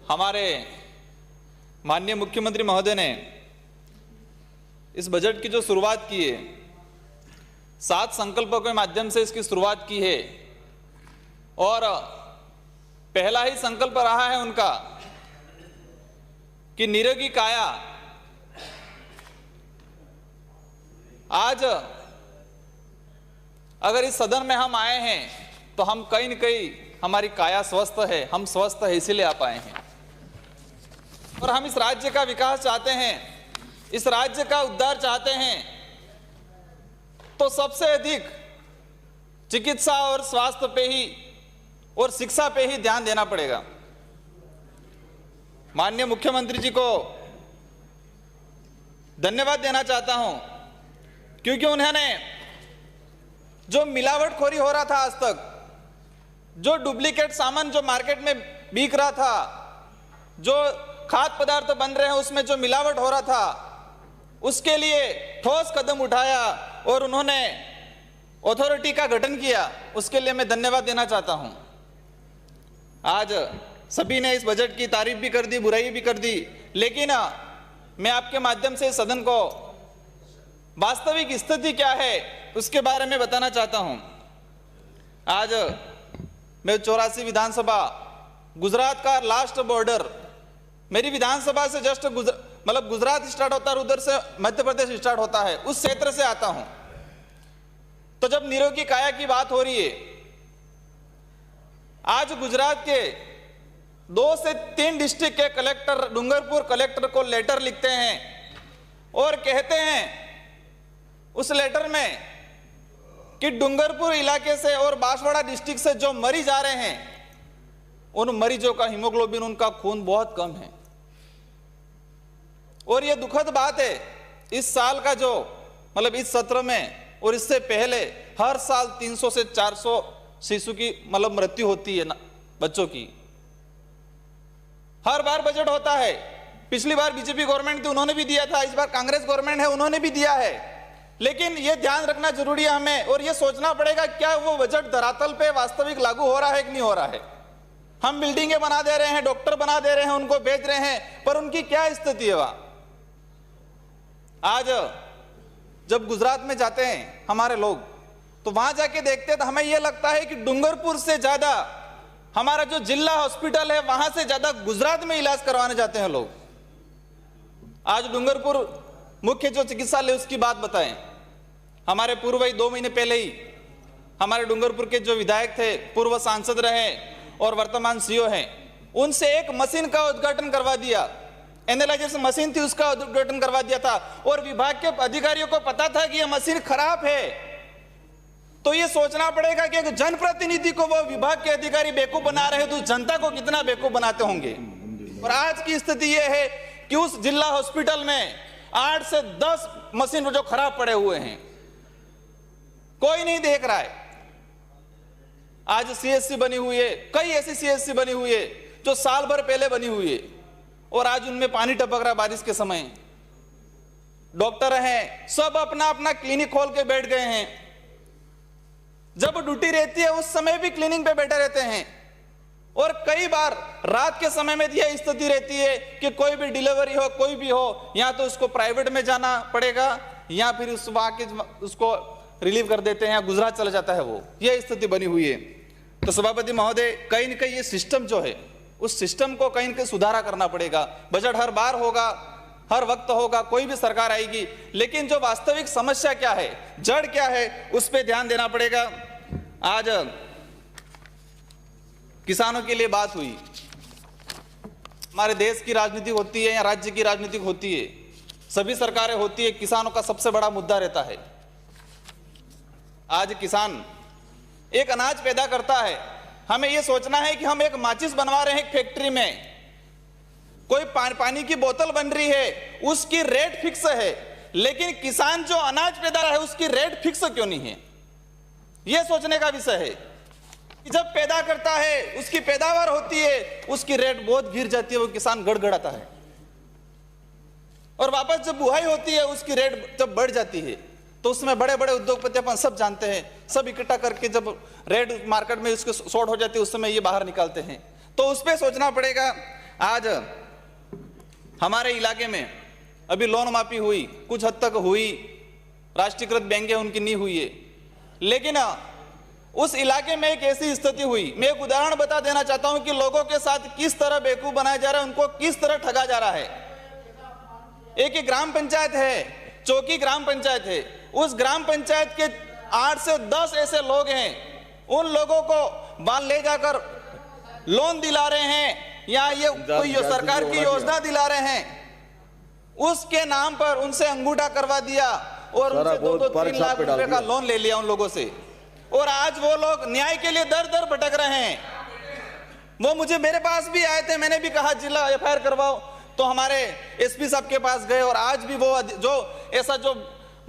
हमारे माननीय मुख्यमंत्री महोदय ने इस बजट की जो शुरुआत की है, 7 संकल्पों के माध्यम से इसकी शुरुआत की है और पहला ही संकल्प रहा है उनका कि निरोगी काया। आज अगर इस सदन में हम आए हैं तो हम कहीं न कहीं हमारी काया स्वस्थ है, हम स्वस्थ है इसीलिए आ पाए हैं और हम इस राज्य का विकास चाहते हैं, इस राज्य का उद्धार चाहते हैं। तो सबसे अधिक चिकित्सा और स्वास्थ्य पे ही और शिक्षा पे ही ध्यान देना पड़ेगा। माननीय मुख्यमंत्री जी को धन्यवाद देना चाहता हूं क्योंकि उन्होंने जो मिलावटखोरी हो रहा था आज तक, जो डुप्लीकेट सामान जो मार्केट में बिक रहा था, जो खाद्य पदार्थ बन रहे हैं उसमें जो मिलावट हो रहा था, उसके लिए ठोस कदम उठाया और उन्होंने अथॉरिटी का गठन किया। उसके लिए मैं धन्यवाद देना चाहता हूं। आज सभी ने इस बजट की तारीफ भी कर दी, बुराई भी कर दी, लेकिन मैं आपके माध्यम से सदन को वास्तविक स्थिति क्या है उसके बारे में बताना चाहता हूं। आज मैं 84 विधानसभा, गुजरात का लास्ट बॉर्डर, मेरी विधानसभा से जस्ट गुजरात स्टार्ट होता है और उधर से मध्य प्रदेश स्टार्ट होता है, उस क्षेत्र से आता हूं। तो जब निरोगी काया की बात हो रही है, आज गुजरात के 2 से 3 डिस्ट्रिक्ट के कलेक्टर डूंगरपुर कलेक्टर को लेटर लिखते हैं और कहते हैं उस लेटर में कि डूंगरपुर इलाके से और बांसवाड़ा डिस्ट्रिक्ट से जो मरीज आ रहे हैं, उन मरीजों का हीमोग्लोबिन, उनका खून बहुत कम है। और यह दुखद बात है, इस साल का जो इस सत्र में और इससे पहले हर साल 300 से 400 शिशु की मृत्यु होती है बच्चों की। हर बार बजट होता है, पिछली बार बीजेपी गवर्नमेंट थी उन्होंने भी दिया था, इस बार कांग्रेस गवर्नमेंट है उन्होंने भी दिया है, लेकिन यह ध्यान रखना जरूरी है हमें और यह सोचना पड़ेगा क्या वो बजट धरातल पे वास्तविक लागू हो रहा है कि नहीं हो रहा है। हम बिल्डिंगें बना दे रहे हैं, डॉक्टर बना दे रहे हैं, उनको बेच रहे हैं, पर उनकी क्या स्थिति है वहां। आज जब गुजरात में जाते हैं हमारे लोग, तो वहां जाके देखते हैं तो हमें यह लगता है कि डूंगरपुर से ज्यादा हमारा जो जिला हॉस्पिटल है वहां से ज्यादा गुजरात में इलाज करवाने जाते हैं लोग। आज डूंगरपुर मुख्य जो चिकित्सालय उसकी बात बताएं, हमारे पूर्व ही 2 महीने पहले ही हमारे डूंगरपुर के जो विधायक थे, पूर्व सांसद रहे और वर्तमान सीओ हैं, उनसे एक मशीन का उद्घाटन करवा दिया, एनालाइजर मशीन थी उसका उद्घाटन करवा दिया था और विभाग के अधिकारियों को पता था कि यह मशीन खराब है। तो यह सोचना पड़ेगा कि अगर जनप्रतिनिधि को वो विभाग के अधिकारी बेवकूफ बना रहे तो जनता को कितना बेवकूफ बनाते होंगे। और आज की स्थिति यह है कि उस जिला हॉस्पिटल में 8 से 10 मशीन जो खराब पड़े हुए हैं, कोई नहीं देख रहा है। आज सीएससी बनी हुई है, कई ऐसी सीएससी बनी हुई है जो साल भर पहले बनी हुई है और आज उनमें पानी टपक रहा बारिश के समय। डॉक्टर हैं, सब अपना अपना क्लिनिक खोल के बैठ गए हैं, जब ड्यूटी रहती है उस समय भी क्लिनिक पे बैठे रहते हैं और कई बार रात के समय में यह स्थिति रहती है कि कोई भी डिलीवरी हो, कोई भी हो, या तो उसको प्राइवेट में जाना पड़ेगा या फिर उसको रिलीव कर देते हैं या गुजरात चला जाता है वो, यह स्थिति बनी हुई है। तो सभापति महोदय, कहीं न कहीं ये सिस्टम जो है उस सिस्टम को कहीं न कहीं सुधारा करना पड़ेगा। बजट हर बार होगा, हर वक्त होगा, कोई भी सरकार आएगी, लेकिन जो वास्तविक समस्या क्या है, जड़ क्या है, उस पर ध्यान देना पड़ेगा। आज किसानों के लिए बात हुई, हमारे देश की राजनीति होती है या राज्य की राजनीति होती है, सभी सरकारें होती है, किसानों का सबसे बड़ा मुद्दा रहता है। आज किसान एक अनाज पैदा करता है, हमें यह सोचना है कि हम एक माचिस बनवा रहे हैं एक फैक्ट्री में, कोई पानी की बोतल बन रही है, उसकी रेट फिक्स है, लेकिन किसान जो अनाज पैदा है उसकी रेट फिक्स क्यों नहीं है, यह सोचने का विषय है। कि जब पैदा करता है, उसकी पैदावार होती है, उसकी रेट बहुत गिर जाती है, वो किसान गड़गड़ाता है, और वापस जब बुआई होती है उसकी रेट जब बढ़ जाती है तो उसमें बड़े बड़े उद्योगपति अपन सब जानते हैं, सब इकट्ठा करके जब रेड मार्केट में उसको शॉर्ट हो जाती है उस समय ये बाहर निकालते हैं। तो उस पर सोचना पड़ेगा। आज हमारे इलाके में अभी लोन माफी हुई, कुछ हद तक हुई, राष्ट्रीयकृत बैंकें उनकी नहीं हुई है, लेकिन उस इलाके में एक ऐसी स्थिति हुई। मैं एक उदाहरण बता देना चाहता हूं कि लोगों के साथ किस तरह बेवकूफ बनाया जा रहा है, उनको किस तरह ठगा जा रहा है। एक ग्राम पंचायत है, चौकी ग्राम पंचायत है, उस ग्राम पंचायत के 8 से 10 ऐसे लोग हैं, उन लोगों को बाल ले जाकर लोन दिला रहे हैं या ये कोई सरकार की योजना दिला रहे हैं, उसके नाम पर उनसे अंगूठा करवा दिया और उनसे 2-3 लाख रुपए का लोन ले लिया उन लोगों से। और आज वो लोग न्याय के लिए दर दर भटक रहे हैं। वो मुझे मेरे पास भी आए थे, मैंने भी कहा जिला एफआईआर करवाओ, तो हमारे एसपी साहब के पास गए और आज भी वो जो ऐसा जो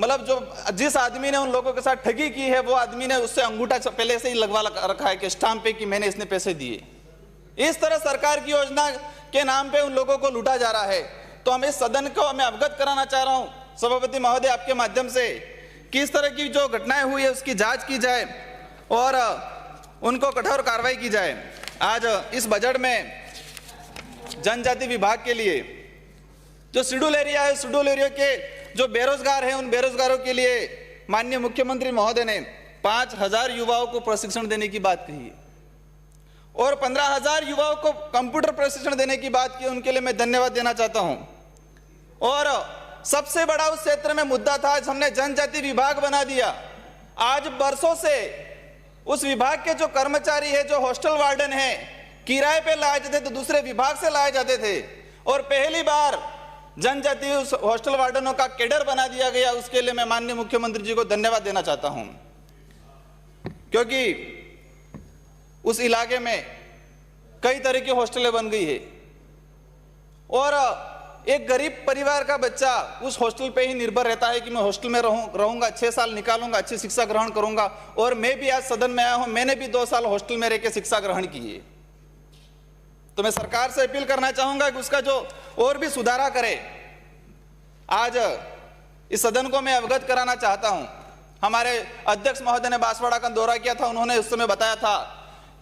मतलब जो जिस आदमी ने उन लोगों के साथ ठगी की है वो आदमी ने उससे अंगूठा पहले से ही लगवा रखा है कि स्टाम्प पे कि मैंने इसने पैसे दिए। इस तरह सरकार की योजना के नाम पे उन लोगों को लूटा जा रहा है। तो हम इस सदन को मैं अवगत कराना चाह रहा हूं सभापति महोदय आपके माध्यम से कि इस तरह की जो घटनाएं हुई है उसकी जांच की जाए और उनको कठोर कार्रवाई की जाए। आज इस बजट में जनजाति विभाग के लिए जो शेड्यूल एरिया है, शेड्यूल एरिया के जो बेरोजगार हैं, उन बेरोजगारों के लिए माननीय मुख्यमंत्री महोदय ने 5000 युवाओं को प्रशिक्षण देने की बात कही है और 15,000 युवाओं को कंप्यूटर प्रशिक्षण देने की बात की। उनके लिए मैं धन्यवाद देना चाहता हूं। और सबसे बड़ा उस क्षेत्र में मुद्दा था, आज हमने जनजाति विभाग बना दिया। आज बरसों से उस विभाग के जो कर्मचारी है, जो हॉस्टल वार्डन है, किराए पे लाए जाते थे, दूसरे विभाग से लाए जाते थे और पहली बार जनजाति उस हॉस्टल वार्डनों का कैडर बना दिया गया। उसके लिए मैं माननीय मुख्यमंत्री जी को धन्यवाद देना चाहता हूं, क्योंकि उस इलाके में कई तरह की हॉस्टलें बन गई है और एक गरीब परिवार का बच्चा उस हॉस्टल पे ही निर्भर रहता है कि मैं हॉस्टल में रहूंगा, 6 साल निकालूंगा, अच्छी शिक्षा ग्रहण करूंगा। और मैं भी आज सदन में आया हूं, मैंने भी 2 साल हॉस्टल में रह के शिक्षा ग्रहण की है। तो मैं सरकार से अपील करना चाहूंगा कि उसका जो और भी सुधारा करे। आज इस सदन को मैं अवगत कराना चाहता हूं, हमारे अध्यक्ष महोदय ने बांसवाड़ा का दौरा किया था, उन्होंने उस समय बताया था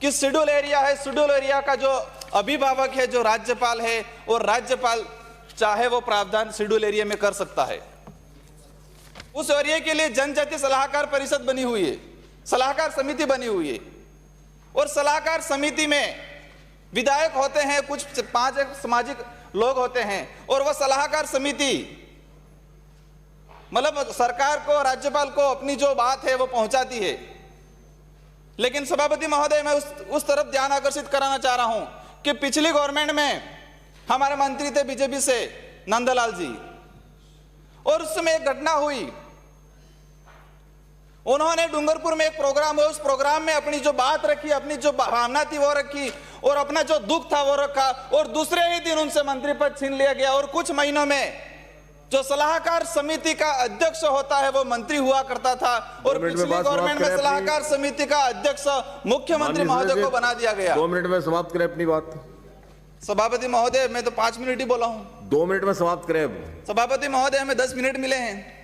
कि शेड्यूल एरिया है, शेड्यूल एरिया का जो अभिभावक है जो राज्यपाल है, और राज्यपाल चाहे वो प्रावधान शेड्यूल एरिया में कर सकता है। उस एरिया के लिए जनजाति सलाहकार परिषद बनी हुई है, सलाहकार समिति बनी हुई है और सलाहकार समिति में विधायक होते हैं, कुछ 5 सामाजिक लोग होते हैं और वह सलाहकार समिति मतलब सरकार को, राज्यपाल को अपनी जो बात है वो पहुंचाती है। लेकिन सभापति महोदय मैं उस तरफ ध्यान आकर्षित कराना चाह रहा हूं कि पिछली गवर्नमेंट में हमारे मंत्री थे बीजेपी से नंदलाल जी, और उस समय एक घटना हुई, उन्होंने डूंगरपुर में एक प्रोग्राम है, उस प्रोग्राम में अपनी जो बात रखी, अपनी जो भावना थी वो रखी और अपना जो दुख था वो रखा और दूसरे ही दिन उनसे मंत्री पद छीन लिया गया। और कुछ महीनों में जो सलाहकार समिति का अध्यक्ष होता है वो मंत्री हुआ करता था और पिछली गवर्नमेंट में सलाहकार समिति का अध्यक्ष मुख्यमंत्री महोदय को बना दिया गया। 2 मिनट में समाप्त करें अपनी बात। सभापति महोदय मैं तो 5 मिनट ही बोला हूं। 2 मिनट में समाप्त करें। सभापति महोदय हमें 10 मिनट मिले हैं।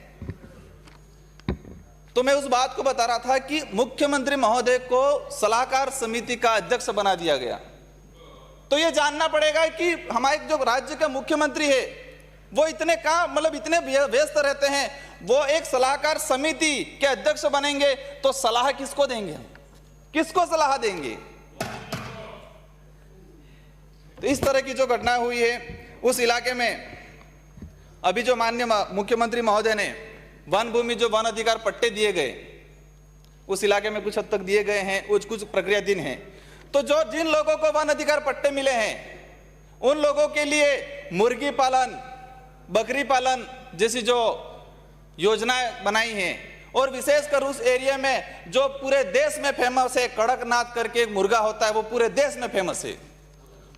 तो मैं उस बात को बता रहा था कि मुख्यमंत्री महोदय को सलाहकार समिति का अध्यक्ष बना दिया गया। तो यह जानना पड़ेगा कि हमारे जो राज्य के मुख्यमंत्री है वो इतने इतने व्यस्त रहते हैं, वो एक सलाहकार समिति के अध्यक्ष बनेंगे तो सलाह किसको देंगे, किसको सलाह देंगे। तो इस तरह की जो घटना हुई है उस इलाके में अभी जो माननीय मुख्यमंत्री महोदय ने वन भूमि जो वन अधिकार पट्टे दिए गए उस इलाके में कुछ हद तक दिए गए हैं, कुछ प्रक्रियाधीन हैं। तो जो जिन लोगों को वन अधिकार पट्टे मिले हैं उन लोगों के लिए मुर्गी पालन, बकरी पालन जैसी जो योजनाएं बनाई हैं और विशेषकर उस एरिया में जो पूरे देश में फेमस है, कड़कनाथ करके एक मुर्गा होता है, वो पूरे देश में फेमस है।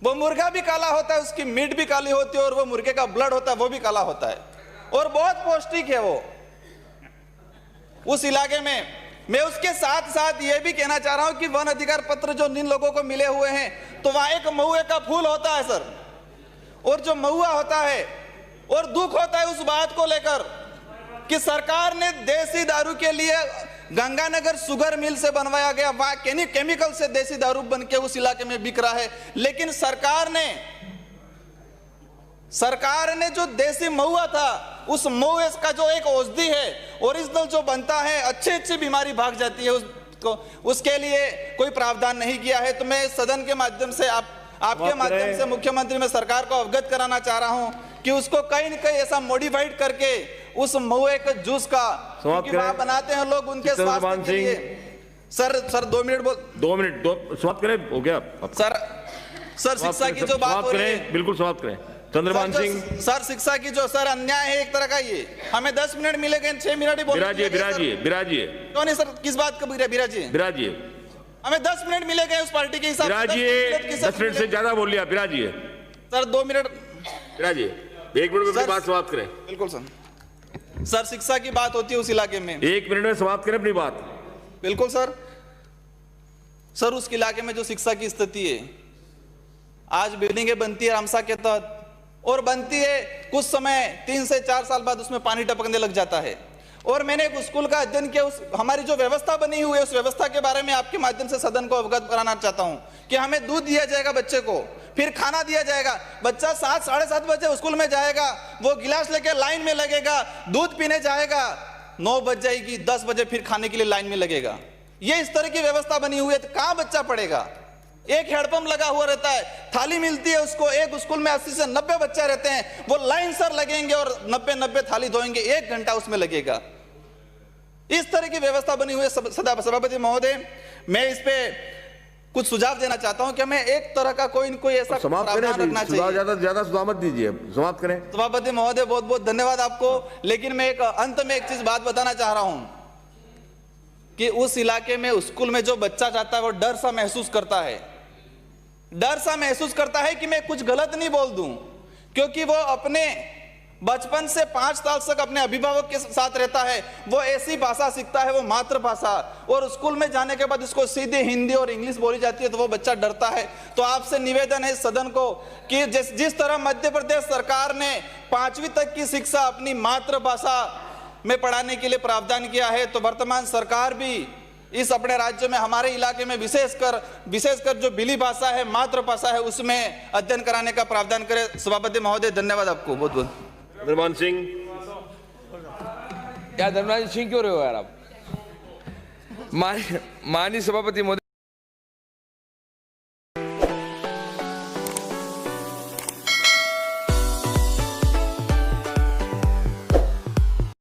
वो मुर्गा भी काला होता है, उसकी मीट भी काली होती है और वो मुर्गे का ब्लड होता है वो भी काला होता है और बहुत पौष्टिक है वो। उस इलाके में मैं उसके साथ साथ ये भी कहना चाह रहा हूं कि वन अधिकार पत्र जो जिन लोगों को मिले हुए हैं तो वहां एक महुए का फूल होता है सर, और जो महुआ होता है और दुख होता है उस बात को लेकर कि सरकार ने देसी दारू के लिए गंगानगर शुगर मिल से बनवाया गया, वहां केमिकल से देसी दारू बन के उस इलाके में बिक रहा है। लेकिन सरकार ने जो देसी महुआ था, उस महुए का जो एक औषधि है ओरिजिनल जो बनता है, अच्छी बीमारी भाग जाती है उसके लिए कोई प्रावधान नहीं किया है। तो मैं सदन के माध्यम से आपके माध्यम से मुख्यमंत्री में सरकार को अवगत कराना चाह रहा हूं कि उसको कहीं न कहीं ऐसा मॉडिफाइड करके उस महुए के जूस का, क्योंकि वहां बनाते हैं लोग उनके स्वास्थ्य के लिए। सर 2 मिनट 2 मिनट समाप्त करें, हो गया सर शिक्षा की जो बात हो रही है, बिल्कुल समाप्त करें। चंद्रभान सिंह सर, शिक्षा की जो सर अन्याय है एक तरह का, ये हमें 10 मिनट मिलेंगे, 6 मिनट ही बोलना। बिराजिए क्यों नहीं सर, किस बात का बिराजिए? हमें 10 मिनट मिलेंगे उस पार्टी के हिसाब से। 10 मिनट से ज्यादा बोल लिया, बिराजिए सर। 2 मिनट बिराजिए, 1 मिनट में बात समाप्त करें। बिल्कुल सर, शिक्षा की बात होती है उस इलाके में, 1 मिनट में समाप्त करें अपनी बात। बिल्कुल सर उस इलाके में जो शिक्षा की स्थिति है, आज बिल्डिंगें बनती है रामसा के तहत, और बनती है कुछ समय 3 से 4 साल बाद उसमें पानी टपकने लग जाता है। और मैंने एक स्कूल का अध्ययन किया, उस हमारी जो व्यवस्था बनी हुई है उस व्यवस्था के बारे में आपके माध्यम से सदन को अवगत कराना चाहता हूं कि हमें दूध दिया जाएगा बच्चे को, फिर खाना दिया जाएगा, बच्चा 7 साढ़े 7 बजे स्कूल में जाएगा, वो गिलास लेके लाइन में लगेगा, दूध पीने जाएगा, 9 बज जाएगी, 10 बजे फिर खाने के लिए लाइन में लगेगा। ये इस तरह की व्यवस्था बनी हुई है, तो कहां बच्चा पढ़ेगा? एक हैंडपंप लगा हुआ रहता है, थाली मिलती है उसको, एक स्कूल में 80 से 90 बच्चे रहते हैं, वो लाइन सर लगेंगे और 90 थाली धोएंगे, 1 घंटा उसमें लगेगा। इस तरह की व्यवस्था बनी हुई है। सभापति महोदय, मैं इस पे कुछ सुझाव देना चाहता हूं कि हमें एक तरह का कोई ऐसा प्रावधान रखना चाहिए। ज्यादा सुझाव मत दीजिए, समाप्त करें। सभापति महोदय, बहुत बहुत धन्यवाद आपको। लेकिन मैं एक अंत में एक चीज बात बताना चाह रहा हूं कि उस इलाके में स्कूल में जो बच्चा जाता है वो डर सा महसूस करता है कि मैं कुछ गलत नहीं बोल दूं, क्योंकि वो अपने बचपन से 5 साल तक अपने अभिभावक के साथ रहता है, वो ऐसी भाषा सीखता है, वो मातृभाषा, और स्कूल में जाने के बाद उसको सीधे हिंदी और इंग्लिश बोली जाती है तो वो बच्चा डरता है। तो आपसे निवेदन है सदन को कि जिस तरह मध्य प्रदेश सरकार ने 5वीं तक की शिक्षा अपनी मातृभाषा में पढ़ाने के लिए प्रावधान किया है, तो वर्तमान सरकार भी इस अपने राज्य में, हमारे इलाके में विशेषकर जो बिली भाषा है, मातृभाषा है, उसमें अध्ययन कराने का प्रावधान करे। सभापति महोदय, धन्यवाद आपको बहुत बहुत। धर्मान सिंह, धर्मान सिंह क्यों रहे हो यार आप? माननीय सभापति महोदय।